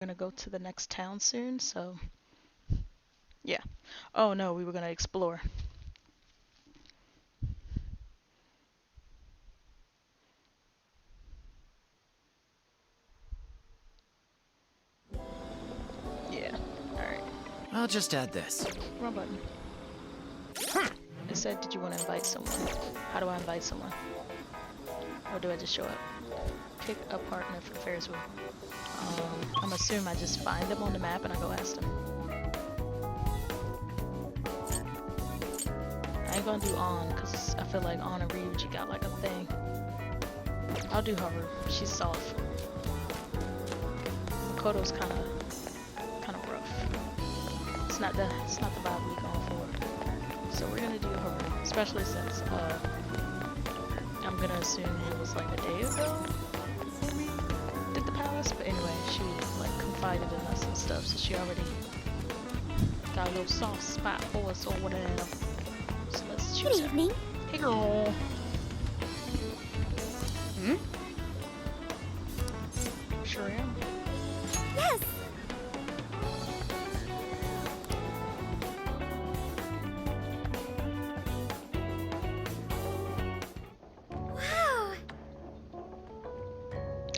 Gonna go to the next town soon, so yeah. Oh no, we were gonna explore. Yeah. Alright. I'll just add this. Wrong button. It said, did you want to invite someone? How do I invite someone? Or do I just show up? Pick a partner for Ferris wheel. I'm assuming I just find them on the map and I go ask them. I ain't gonna do on, because I feel like on and Ryuji got like a thing. I'll do Hover. She's soft. Makoto's kinda rough. It's not the vibe we going for. So we're gonna do Hover, especially since I'm gonna assume it was like a day ago when we did the palace. But anyway, she like confided in us and stuff, so she already got a little soft spot for us or whatever. So let's choose Good evening. Hey girl. Hmm? Sure am. Yes. Wow.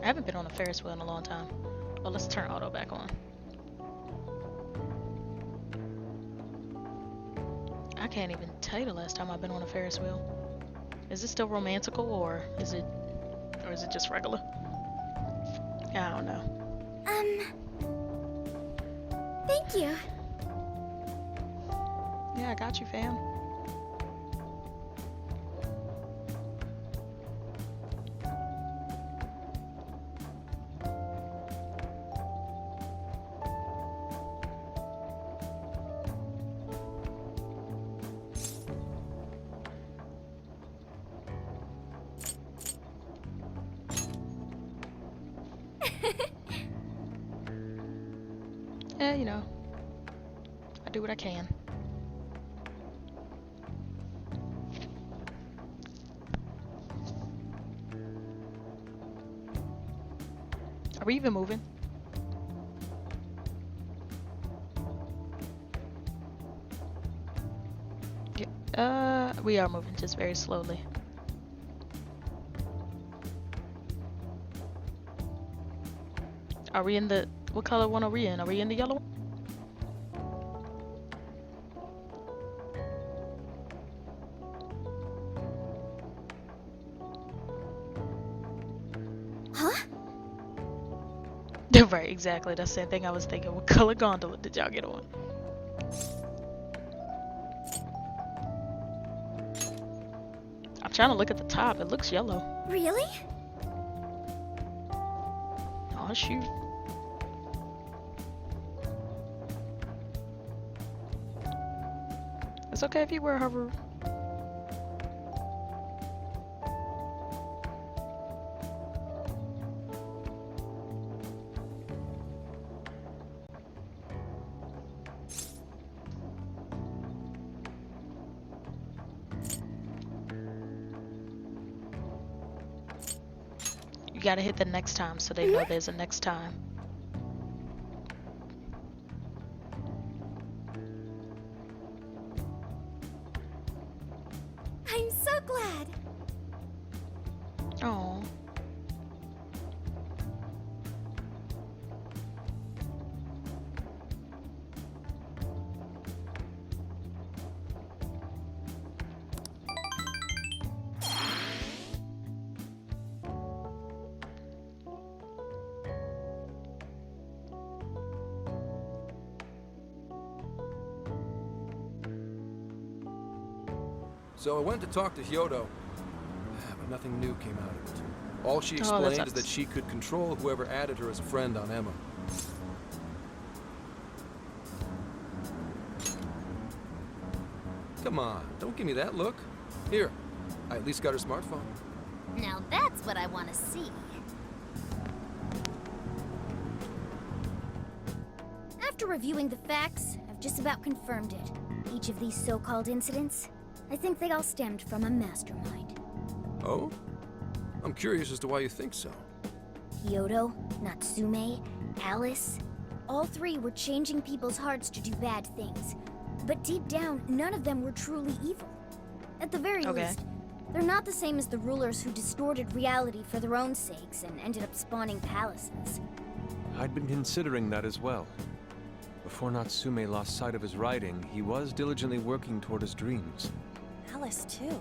I haven't been on a Ferris wheel in a long time. Oh, let's turn auto back on. I can't even tell you the last time I've been on a Ferris wheel. Is it still romantical or is it just regular? I don't know. Thank you. Yeah, I got you, fam. Yeah, you know, I do what I can. Are we even moving? Yeah, we are moving, just very slowly. Are we in the... What color one are we in? Are we in the yellow one? Huh? Right, exactly. That's the same thing I was thinking. What color gondola did y'all get on? I'm trying to look at the top. It looks yellow. Really? Oh, shoot. It's okay if you wear hover. You gotta hit the next time so they know there's a next time. I'm so glad. Oh. So I went to talk to Hyodo, but nothing new came out of it. All she Oh, that explained is that sucks. she could control whoever added her as a friend on Emma. Come on, don't give me that look. Here, I at least got her smartphone. Now that's what I want to see. After reviewing the facts, I've just about confirmed it. Each of these so-called incidents, I think they all stemmed from a mastermind. Oh? I'm curious as to why you think so. Hyodo, Natsume, Alice, All three were changing people's hearts to do bad things. But deep down, none of them were truly evil. At the very least, they're not the same as the rulers who distorted reality for their own sakes and ended up spawning palaces. I'd been considering that as well. Before Natsume lost sight of his writing, he was diligently working toward his dreams. Alice, too.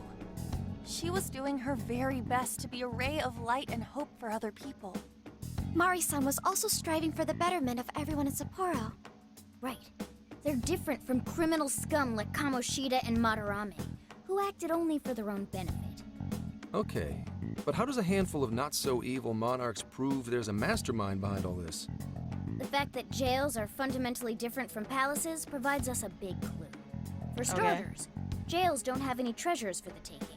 She was doing her very best to be a ray of light and hope for other people. Mari-san was also striving for the betterment of everyone in Sapporo. Right. They're different from criminal scum like Kamoshida and Madarame, who acted only for their own benefit. Okay, but how does a handful of not-so-evil monarchs prove there's a mastermind behind all this? The fact that jails are fundamentally different from palaces provides us a big clue. For starters, jails don't have any treasures for the taking.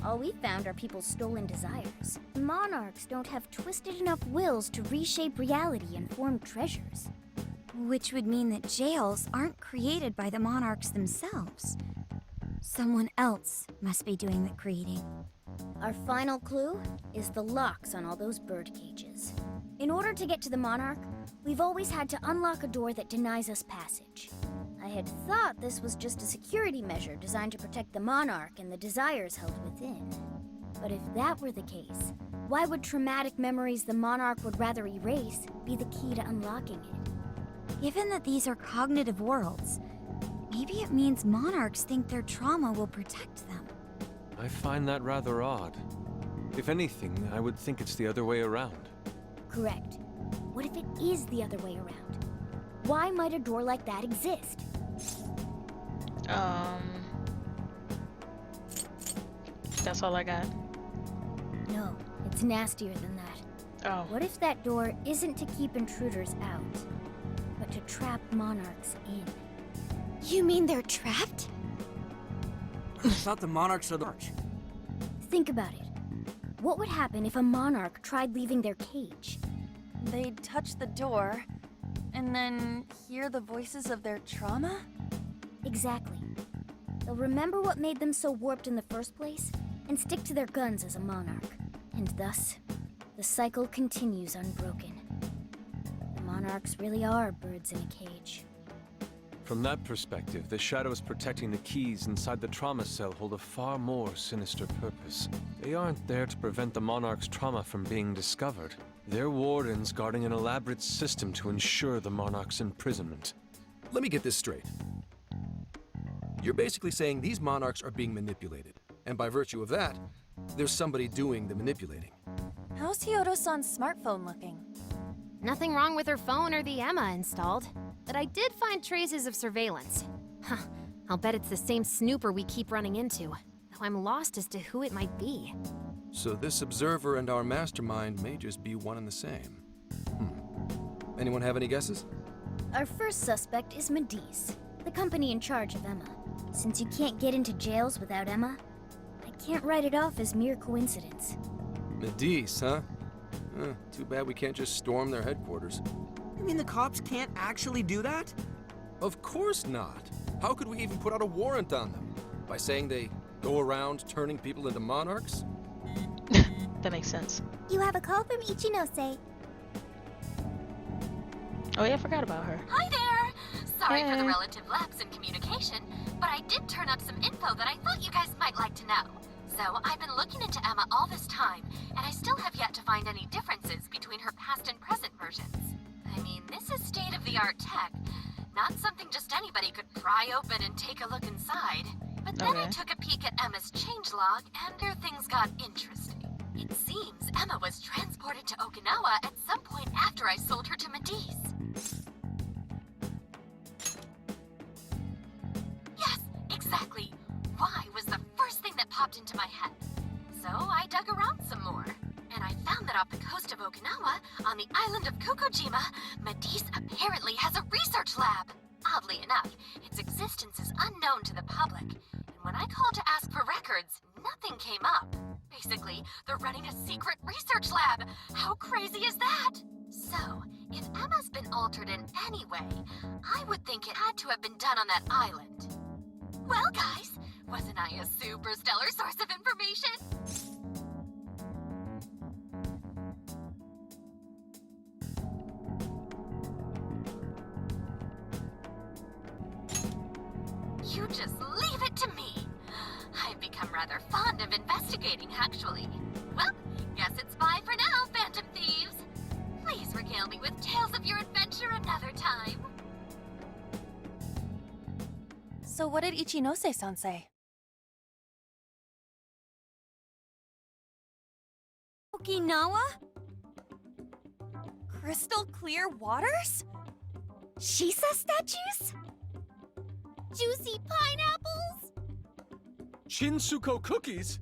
All we found are people's stolen desires. Monarchs don't have twisted enough wills to reshape reality and form treasures. Which would mean that jails aren't created by the monarchs themselves. Someone else must be doing the creating. Our final clue is the locks on all those bird cages. In order to get to the monarch, we've always had to unlock a door that denies us passage. I had thought this was just a security measure designed to protect the monarch and the desires held within. But if that were the case, why would traumatic memories the monarch would rather erase be the key to unlocking it? Given that these are cognitive worlds, maybe it means monarchs think their trauma will protect them. I find that rather odd. If anything, I would think it's the other way around. Correct. What if it is the other way around? Why might a door like that exist? That's all I got. No, it's nastier than that. Oh. What if that door isn't to keep intruders out, but to trap monarchs in? You mean they're trapped? I thought the monarchs are the arch. Think about it. What would happen if a monarch tried leaving their cage? They'd touch the door, and then hear the voices of their trauma? Exactly. They'll remember what made them so warped in the first place, and stick to their guns as a monarch. And thus, the cycle continues unbroken. The monarchs really are birds in a cage. From that perspective, the shadows protecting the keys inside the trauma cell hold a far more sinister purpose. They aren't there to prevent the monarch's trauma from being discovered. They're wardens guarding an elaborate system to ensure the monarch's imprisonment. Let me get this straight. You're basically saying these monarchs are being manipulated, and by virtue of that, there's somebody doing the manipulating. How's Hyodo-san's smartphone looking? Nothing wrong with her phone or the Emma installed, but I did find traces of surveillance. Huh, I'll bet it's the same snooper we keep running into, though I'm lost as to who it might be. So this observer and our mastermind may just be one and the same. Anyone have any guesses? Our first suspect is Medice, the company in charge of Emma. Since you can't get into jails without Emma, I can't write it off as mere coincidence. Medice, huh? Too bad we can't just storm their headquarters. You mean the cops can't actually do that? Of course not. How could we even put out a warrant on them? By saying they go around turning people into monarchs? That makes sense. You have a call from Ichinose. Oh yeah, I forgot about her. Hi there! Sorry for the Hey. relative lapse in communication, but I did turn up some info that I thought you guys might like to know. So, I've been looking into Emma all this time, and I still have yet to find any differences between her past and present versions. I mean, this is state-of-the-art tech, not something just anybody could pry open and take a look inside. But then I Okay. took a peek at Emma's changelog, and there things got interesting. It seems Emma was transported to Okinawa at some point after I sold her to Medice. Yes, exactly. Why was the first thing that popped into my head. So I dug around some more, and I found that off the coast of Okinawa, on the island of Kokojima, Medice apparently has a research lab. Oddly enough, its existence is unknown to the public, and when I called to ask for records, nothing came up. Basically, they're running a secret research lab. How crazy is that? So, if Emma's been altered in any way, I would think it had to have been done on that island. Well, guys, wasn't I a super stellar source of information? rather fond of investigating, actually. Well, guess it's bye for now, Phantom Thieves. Please regale me with tales of your adventure another time. So what did Ichinose-san say? Okinawa? Crystal clear waters? Shisa statues? Juicy pineapples? Shinsuko cookies?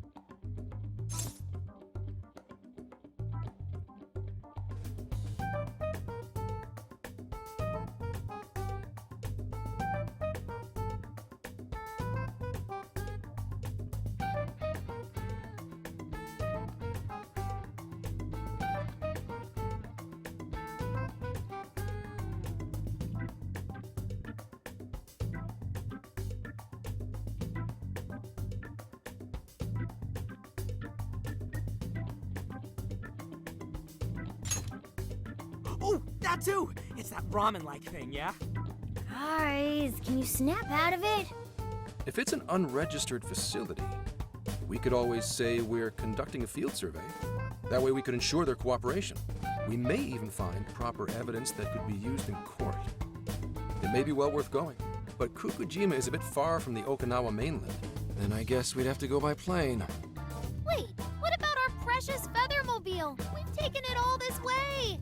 Oh, that too! It's that ramen-like thing, yeah? Guys, can you snap out of it? If it's an unregistered facility, we could always say we're conducting a field survey. That way we could ensure their cooperation. We may even find proper evidence that could be used in court. It may be well worth going, but Kokujima is a bit far from the Okinawa mainland. Then I guess we'd have to go by plane. Wait, what about our precious Feathermobile? We've taken it all this way!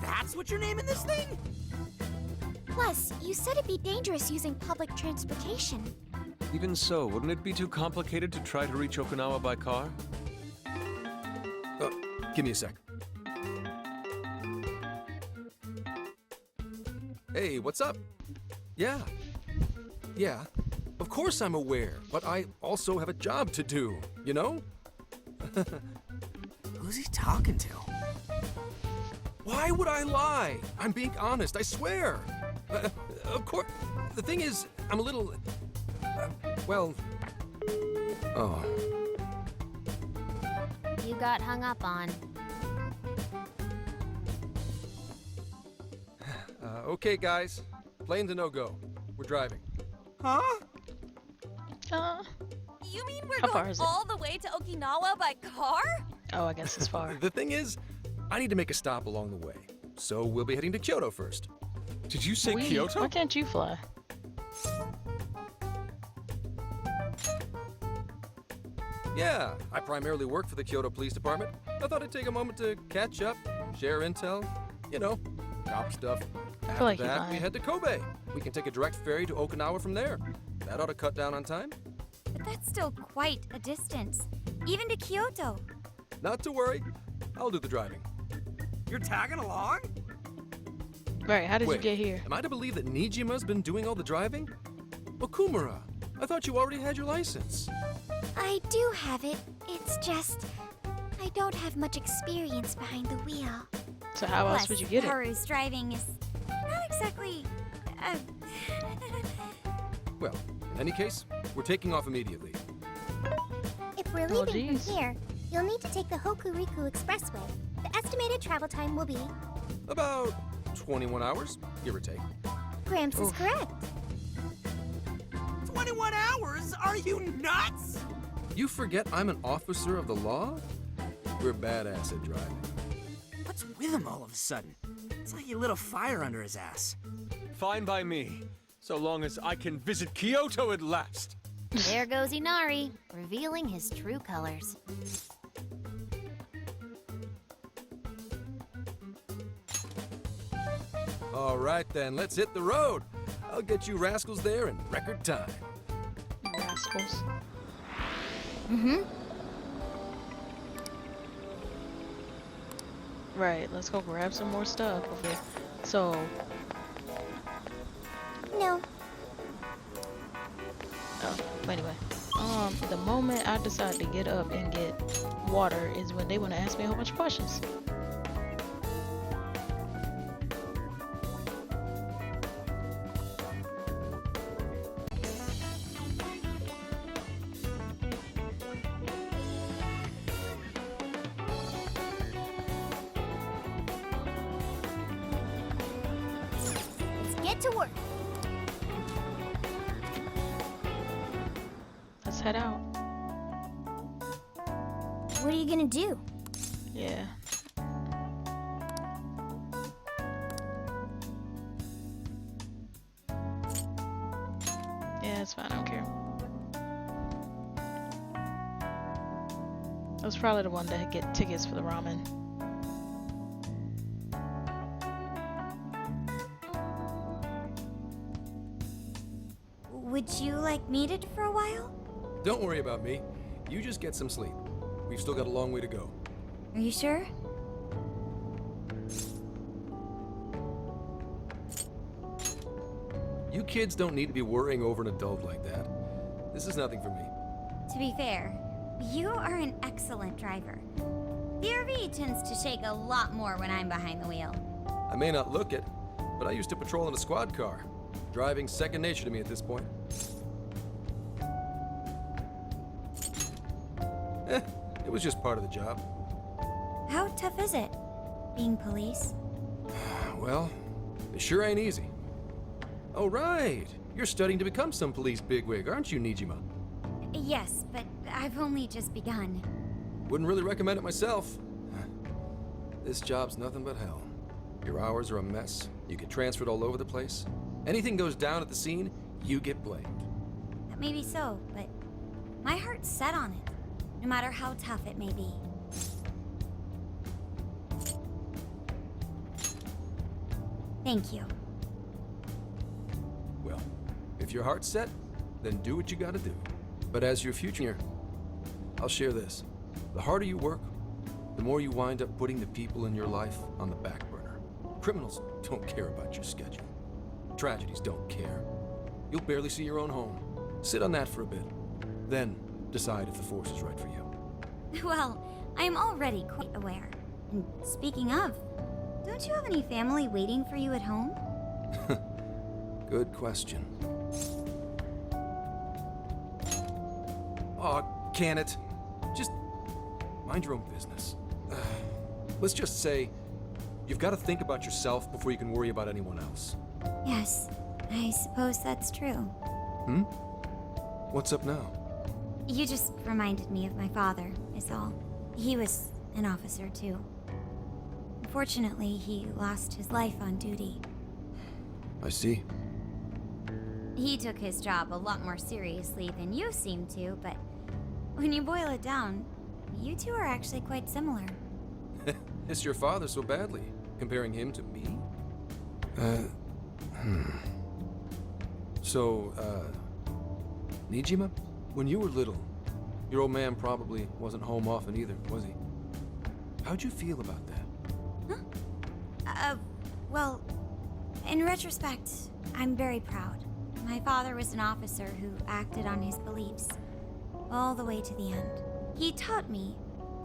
That's what you're naming this thing? Plus, you said it'd be dangerous using public transportation. Even so, wouldn't it be too complicated to try to reach Okinawa by car? Give me a sec. Hey, what's up? Yeah. Yeah, of course I'm aware, but I also have a job to do, you know? Who's he talking to? Why would I lie? I'm being honest, I swear. Of course, the thing is, I'm a little... well... Oh. You got hung up on. Okay, guys. Plane's a no-go. We're driving. Huh? You mean we're How far going is it? all the way to Okinawa by car? Oh, I guess it's far. The thing is, I need to make a stop along the way. So we'll be heading to Kyoto first. Did you say Why Kyoto? can't you fly? Yeah, I primarily work for the Kyoto Police Department. I thought I'd take a moment to catch up, share intel, you know, cop stuff. After like you're that, we lying. head to Kobe. We can take a direct ferry to Okinawa from there. That ought to cut down on time. But that's still quite a distance, even to Kyoto. Not to worry, I'll do the driving. You're tagging along? Right, how did Wait, you get here? am I to believe that Nijima's been doing all the driving? Okumura, I thought you already had your license. I do have it. It's just, I don't have much experience behind the wheel. So how else would you get it? Haru's driving is not exactly. Well, in any case, we're taking off immediately. If we're Oh, leaving geez. from here, you'll need to take the Hokuriku Expressway. The estimated travel time will be... About 21 hours, give or take. Gramps is Oof. correct. 21 hours? Are you nuts? You forget I'm an officer of the law? We're badass at driving. What's with him all of a sudden? It's like he lit a fire under his ass. Fine by me, so long as I can visit Kyoto at last. There goes Inari, revealing his true colors. All right then, let's hit the road. I'll get you rascals there in record time. Rascals. Right, let's go grab some more stuff before. So, No, anyway. The moment I decide to get up and get water is when they want to ask me a whole bunch of questions. let's get to work. Let's head out. What are you gonna do? Yeah. Yeah, it's fine. I don't care. I was probably the one to get tickets for the ramen. Would you like me to for a while? Don't worry about me. You just get some sleep. We've still got a long way to go. Are you sure? You kids don't need to be worrying over an adult like that. This is nothing for me. To be fair, you are an excellent driver. The RV tends to shake a lot more when I'm behind the wheel. I may not look it, but I used to patrol in a squad car. Driving's second nature to me at this point. It was just part of the job. How tough is it, being police? Well, it sure ain't easy. Oh, right. You're studying to become some police bigwig, aren't you, Nijima? Yes, but I've only just begun. Wouldn't really recommend it myself. This job's nothing but hell. Your hours are a mess. You get transferred all over the place. Anything goes down at the scene, you get blamed. That may be so, but my heart's set on it, no matter how tough it may be. Thank you. Well, if your heart's set, then do what you gotta do. But as your future, I'll share this. The harder you work, the more you wind up putting the people in your life on the back burner. Criminals don't care about your schedule. Tragedies don't care. You'll barely see your own home. Sit on that for a bit. Then decide if the force is right for you. Well, I am already quite aware. And speaking of, don't you have any family waiting for you at home? Good question. Aw, can it? Just mind your own business. Let's just say you've got to think about yourself before you can worry about anyone else. Yes, I suppose that's true. Hmm? What's up now? You just reminded me of my father, is all. He was an officer, too. Unfortunately, he lost his life on duty. I see. He took his job a lot more seriously than you seem to, but when you boil it down, you two are actually quite similar. It's your father so badly, comparing him to me? So, Nijima, when you were little, your old man probably wasn't home often either, was he? How'd you feel about that? Well, in retrospect, I'm very proud. My father was an officer who acted on his beliefs all the way to the end. He taught me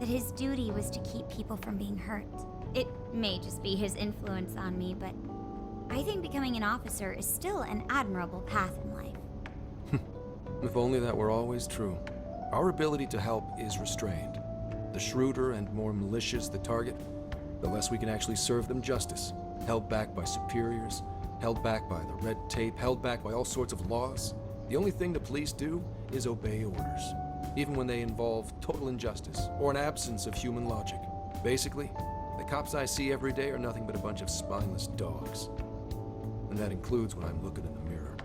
that his duty was to keep people from being hurt. It may just be his influence on me, but I think becoming an officer is still an admirable path in life. If only that were always true. Our ability to help is restrained. The shrewder and more malicious the target, the less we can actually serve them justice. Held back by superiors, held back by the red tape, held back by all sorts of laws. The only thing the police do is obey orders, even when they involve total injustice or an absence of human logic. Basically, the cops I see every day are nothing but a bunch of spineless dogs. And that includes when I'm looking in the mirror.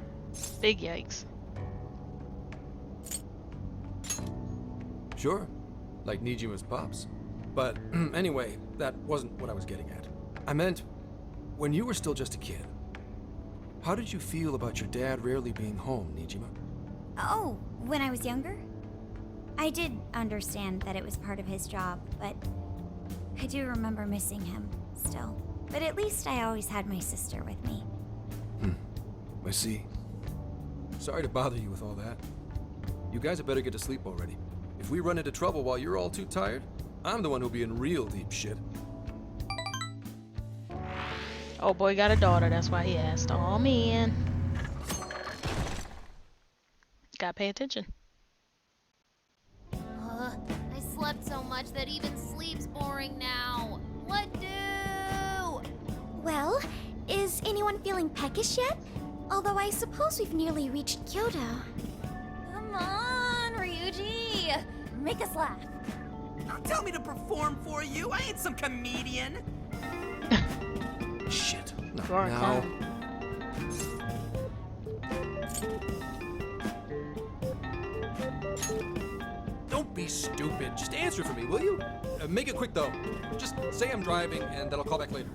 Big yikes. Sure, like Nijima's pops. But anyway, that wasn't what I was getting at. I meant, when you were still just a kid, how did you feel about your dad rarely being home, Nijima? Oh, when I was younger? I did understand that it was part of his job, but I do remember missing him still. But at least I always had my sister with me. I see. Sorry to bother you with all that. You guys had better get to sleep already. If we run into trouble while you're all too tired, I'm the one who'll be in real deep shit. Oh boy got a daughter, that's why he asked. Oh man. Gotta pay attention. I slept so much that even sleep's boring now. What do? Well, is anyone feeling peckish yet? Although I suppose we've nearly reached Hyodo. Come on, Ryuji! Make us laugh. Don't tell me to perform for you. I ain't some comedian. Shit. Not You are a now. clown. Don't be stupid. Just answer for me, will you? Make it quick, though. Just say I'm driving, and then I'll call back later.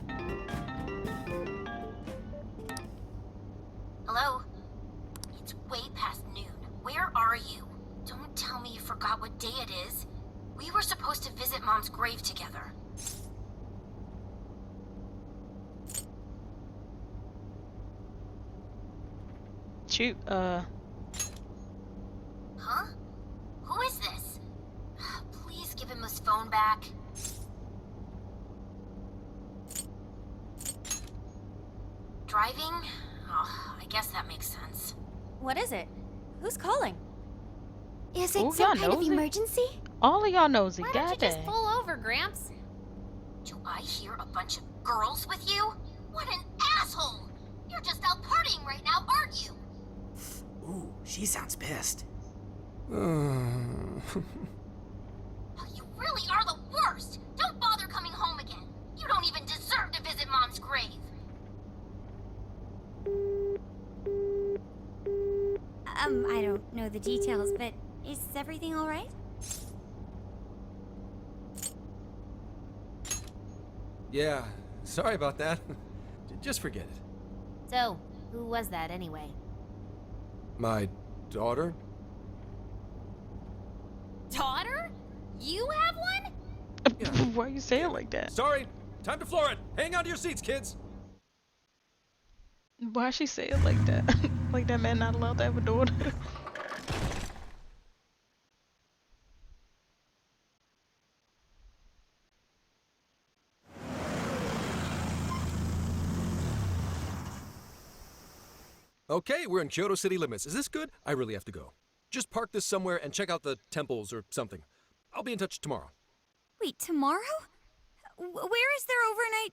Hello? It's way past noon. Where are you? Don't tell me you forgot what day it is. We were supposed to visit Mom's grave together. Shoot, Huh? Who is this? Please give him his phone back. Driving? Oh, I guess that makes sense. What is it? Who's calling? Is Ooh, it some y'all kind of nosy. emergency? all of y'all nosy. Why don't you just Goddamn. pull over, Gramps? Do I hear a bunch of girls with you? What an asshole! You're just out partying right now, aren't you? Ooh, she sounds pissed. You really are the worst! Don't bother coming home again. You don't even deserve to visit Mom's grave. I don't know the details, but is everything all right? Yeah, sorry about that. Just forget it. So, who was that anyway? My daughter? Daughter? You have one? Why you say it like that? Sorry, time to floor it. Hang on to your seats, kids. Why she say it like that? Like that man not allowed to have a daughter? Okay, we're in Kyoto city limits. Is this good? I really have to go. Just park this somewhere and check out the temples or something. I'll be in touch tomorrow. Wait, tomorrow? Where is there overnight?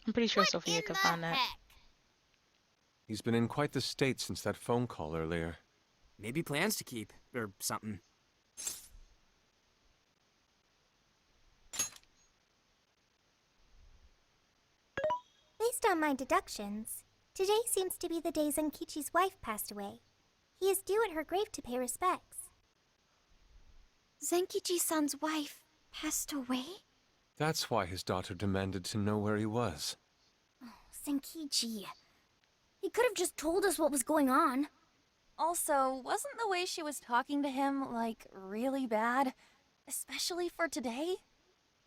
I'm pretty sure What Sophia in could the find that. heck? He's been in quite the state since that phone call earlier. Maybe plans to keep, or something. Based on my deductions, today seems to be the day Zenkichi's wife passed away. He is due at her grave to pay respects. Zenkichi-san's wife passed away? That's why his daughter demanded to know where he was. Zenkichi. He could have just told us what was going on. Also, wasn't the way she was talking to him, like, really bad? Especially for today?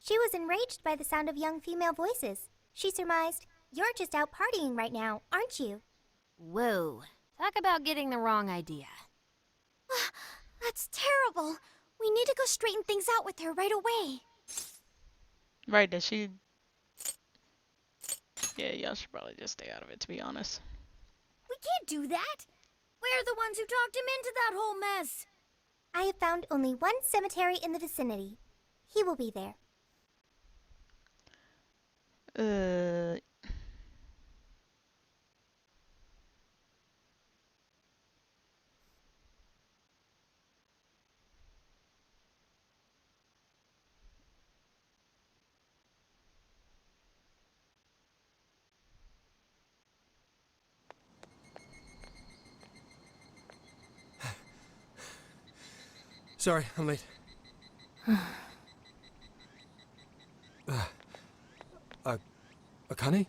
She was enraged by the sound of young female voices. She surmised, "You're just out partying right now, aren't you?" Whoa. Talk about getting the wrong idea. That's terrible. We need to go straighten things out with her right away. Right, that she... Yeah, y'all should probably just stay out of it, to be honest. We can't do that. We're the ones who talked him into that whole mess. I have found only one cemetery in the vicinity. He will be there. Sorry, I'm late. Akane?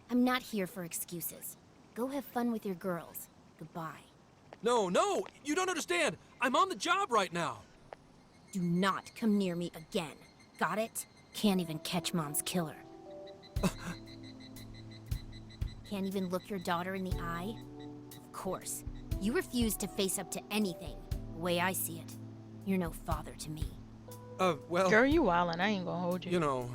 I'm not here for excuses. Go have fun with your girls. Goodbye. No, no! You don't understand! I'm on the job right now! Do not come near me again. Got it? Can't even catch Mom's killer. Can't even look your daughter in the eye? Of course. You refuse to face up to anything. The way I see it, you're no father to me. Well, Girl, you wildin'. I ain't gonna hold you. you know...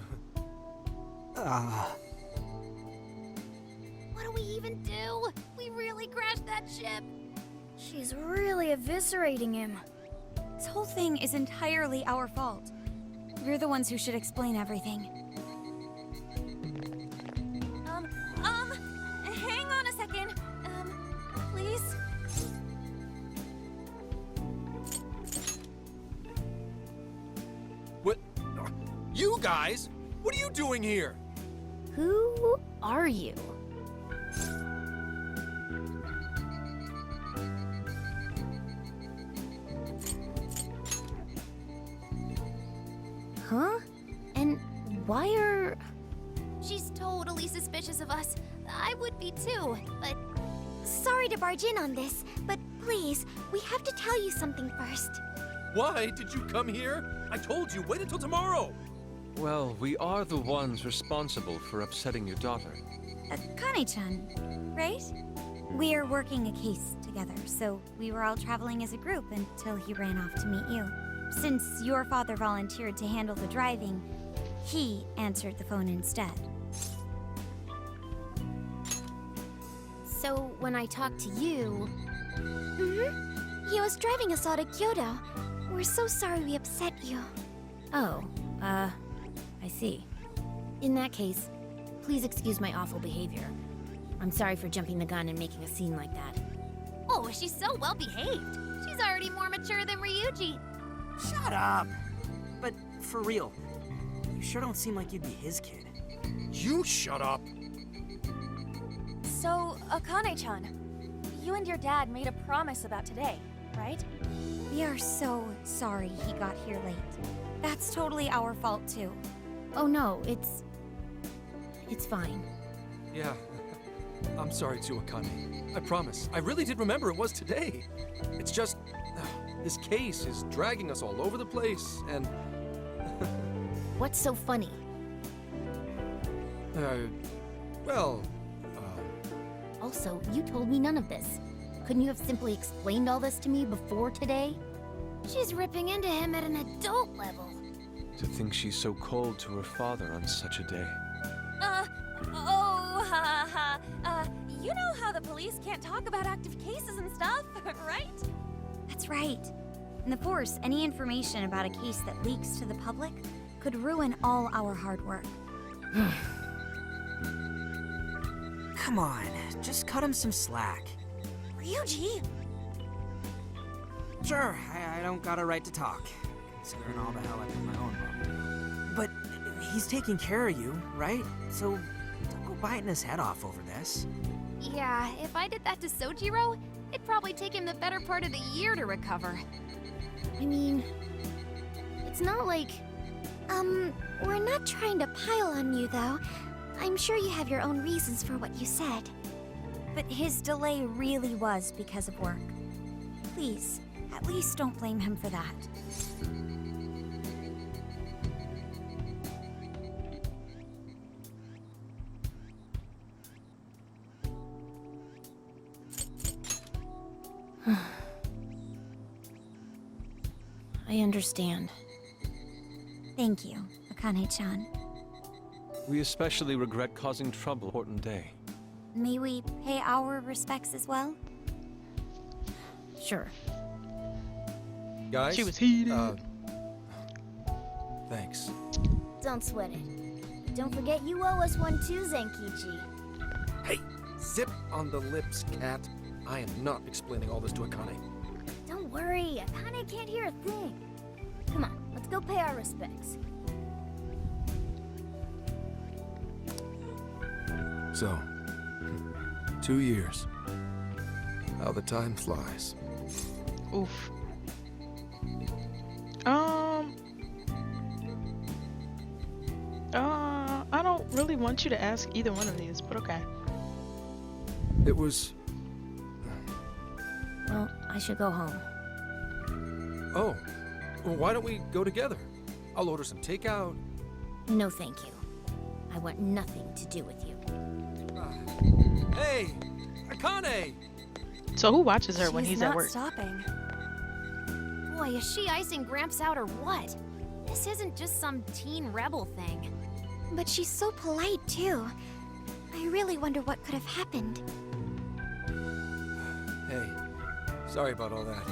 What do we even do? We really crashed that ship. She's really eviscerating him. This whole thing is entirely our fault. We're the ones who should explain everything. Hang on a second. Please? guys! What are you doing here? Who are you? Huh? And why are... She's totally suspicious of us. I would be too, but... Sorry to barge in on this, but please, we have to tell you something first. Why did you come here? I told you, wait until tomorrow! Well, we are the ones responsible for upsetting your daughter. Kane-chan, right? We're working a case together, so we were all traveling as a group until he ran off to meet you. Since your father volunteered to handle the driving, he answered the phone instead. So when I talked to you... He was driving us all to Hyodo. We're so sorry we upset you. Oh, I see. In that case, please excuse my awful behavior. I'm sorry for jumping the gun and making a scene like that. Oh, she's so well behaved. She's already more mature than Ryuji. Shut up! But for real, you sure don't seem like you'd be his kid. You shut up! So, Akane-chan, you and your dad made a promise about today, right? We are so sorry he got here late. That's totally our fault, too. Oh no, it's fine. Yeah, I'm sorry too, Akane. I promise. I really did remember it was today. It's just, this case is dragging us all over the place, and... What's so funny? Well... Also, you told me none of this. Couldn't you have simply explained all this to me before today? She's ripping into him at an adult level. To think she's so cold to her father on such a day. You know how the police can't talk about active cases and stuff, right? That's right. In the Force, any information about a case that leaks to the public could ruin all our hard work. Come on, just cut him some slack. Ryuji! Sure, I don't got a right to talk, considering all the hell I put my own bum. But he's taking care of you, right? So don't go biting his head off over this. Yeah, if I did that to Sojiro, it'd probably take him the better part of the year to recover. I mean, it's not like... We're not trying to pile on you, though. I'm sure you have your own reasons for what you said. But his delay really was because of work. Please, at least don't blame him for that. I understand. Thank you, Akane-chan. We especially regret causing trouble on an important day. May we pay our respects as well? Sure. Guys? She was heated. Thanks. Don't sweat it. Don't forget you owe us one too, Zenkichi. Hey, zip on the lips, cat. I am not explaining all this to Akane. Don't worry, Akane can't hear a thing. Come on, let's go pay our respects. So, 2 years. How the time flies. Oof. I don't really want you to ask either one of these, but okay. It was... Well, I should go home. Oh, well, why don't we go together? I'll order some takeout. No, thank you. I want nothing to do with you. Hey, Akane! So who watches her when She's he's not at work? stopping. Boy, is she icing Gramps out or what? This isn't just some teen rebel thing. But she's so polite, too. I really wonder what could have happened. Hey, sorry about all that.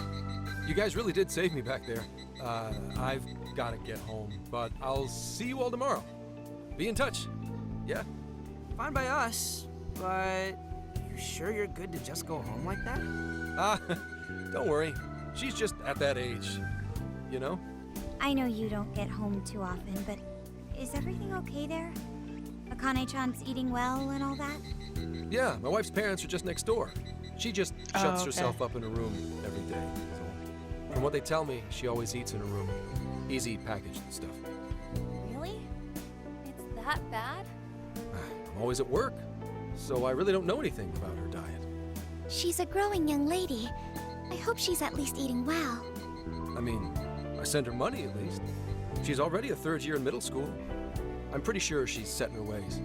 You guys really did save me back there. I've got to get home, but I'll see you all tomorrow. Be in touch. Yeah? Fine by us, but you sure you're good to just go home like that? Don't worry. She's just at that age, you know? I know you don't get home too often, but is everything okay there? Akane-chan's eating well and all that? Yeah, my wife's parents are just next door. She just Oh, shuts okay. herself up in her room every day. So, from what they tell me, she always eats in her room. Easy packaged stuff. Really? It's that bad? I'm always at work, so I really don't know anything about her diet. She's a growing young lady. I hope she's at least eating well. I mean, I send her money at least. She's already a third year in middle school. I'm pretty sure she's set in her ways.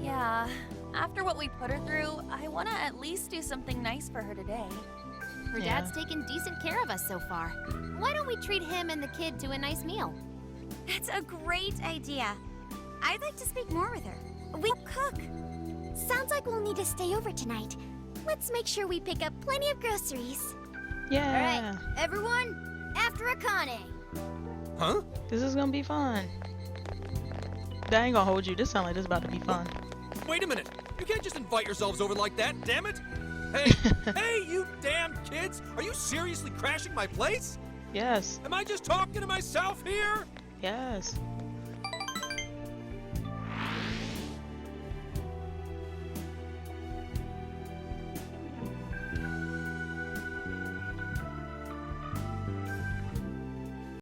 Yeah. After what we put her through, I want to at least do something nice for her today. Her Yeah. dad's taken decent care of us so far. Why don't we treat him and the kid to a nice meal? That's a great idea. I'd like to speak more with her. We'll cook. Sounds like we'll need to stay over tonight. Let's make sure we pick up plenty of groceries. Yeah. Alright, everyone, after Akane. Huh? This is gonna be fun. That ain't gonna hold you. This sounds like this about to be fun. Wait a minute! You can't just invite yourselves over like that, damn it! Hey, hey, you damn kids! Are you seriously crashing my place? Yes. Am I just talking to myself here? Yes.